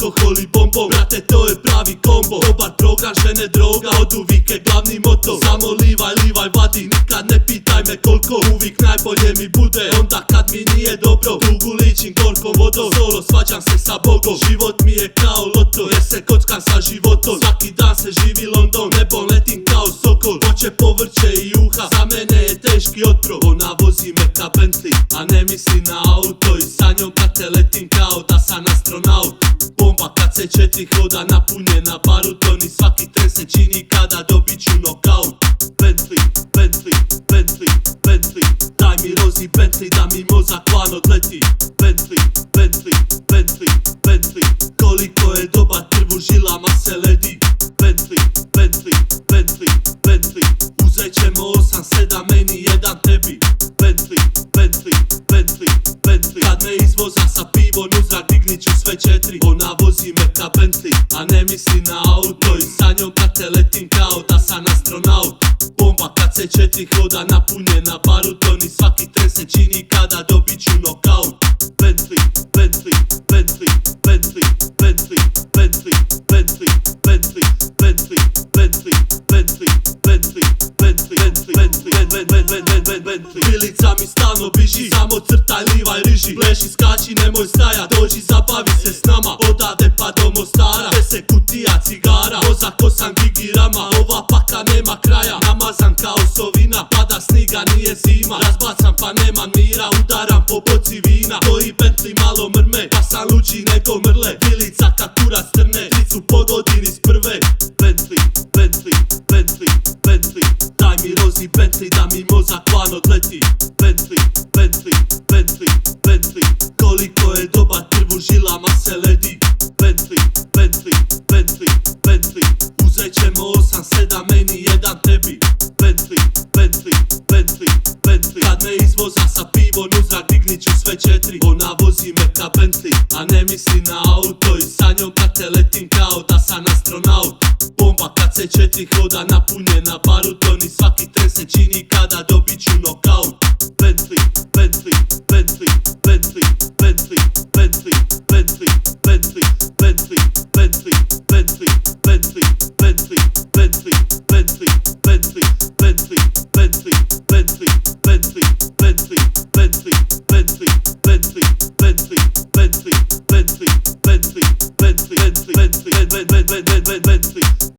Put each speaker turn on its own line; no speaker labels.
alkohol i bonbon, brate to je pravi kombo. Dobar program, žene, droga, od uvijek je glavni moto. Samo livaj, vadi, nikad ne pitaj me koliko. Uvijek najbolje mi bude, onda kad mi nije dobro. Dugu ličim gorkom vodom, solo svađam se sa Bogom. Život mi je kao loto, jer se kockam sa životom. Svaki dan se živi London, nebom letim kao sokol. Hoće povrće i juha, za mene je teški otrov. Ona vozi me ka Bentley, a ne misli na auto. I sa njom brate letim kao da sam astronaut. Bomba kad se četiri hoda napunjena baruton. I svaki tren se čini kada dobit ću nokaut. Bentley, Bentley, Bentley, Bentley, daj mi Rozi Bentley da mi mozak van odleti. Bentley, Bentley, Bentley, Bentley, koliko je dobar krv u žilama se ledi. Bentley, Bentley, Bentley, Bentley, uzet ćemo 8-7 meni, jedan tebi. Bentley, Bentley, Bentley, Bentley, kad me izvoza sa pivom uzrak dignit ću sve četiri. Ona vozi me ka Bentley, a ne misli na auto. I sa njom brate letim kao da sam astronaut. Bomba kad se četiri hoda napunjena baruton. I svaki tren se čini kada dobit ću nokaut. Bentley, Bentley, Bentley, Bentley, Bentley, Bentley, Bentley, Bentley, Bentley, Bentley, Bentley, Bentley, Bentley, Bentley, Bentley. Prilica mi stalno biži, samo crtaj, livaj, riži. Pleši, skači, nemoj stajat, dođi zabavi se s nama. Odade pa do Mostara, 10 kutija cigara, mozak 8 gigirama. Ova paka nema kraja, namazan kao sovina. Pada sniga, nije zima, razbacam pa nemam mira. Udaram po boci vina, to i Bentley malo mrme. Pa sam luči nego mrle, prilica kad kurac trne. Tricu pogodim iz prve. Bentley, Bentley, Bentley, Bentley, daj mi Rozi Bentley da mi mozak van odleti. Bentley, Bentley, Bentley, Bentley, koliko je dobar krv u žilama se ledi. Bentley, Bentley, Bentley, Bentley, uzet ćemo 8-7 meni, jedan tebi. Bentley, Bentley, Bentley, Bentley, kad me izvoza sa pivom uzrak dignit ću sve četiri. Ona vozi me ka Bentley, a ne misli na auto. I sa njom brate letim kao da sam astronaut. Bomba kad se četiri hoda napunjena baruton. I svaki tren se čini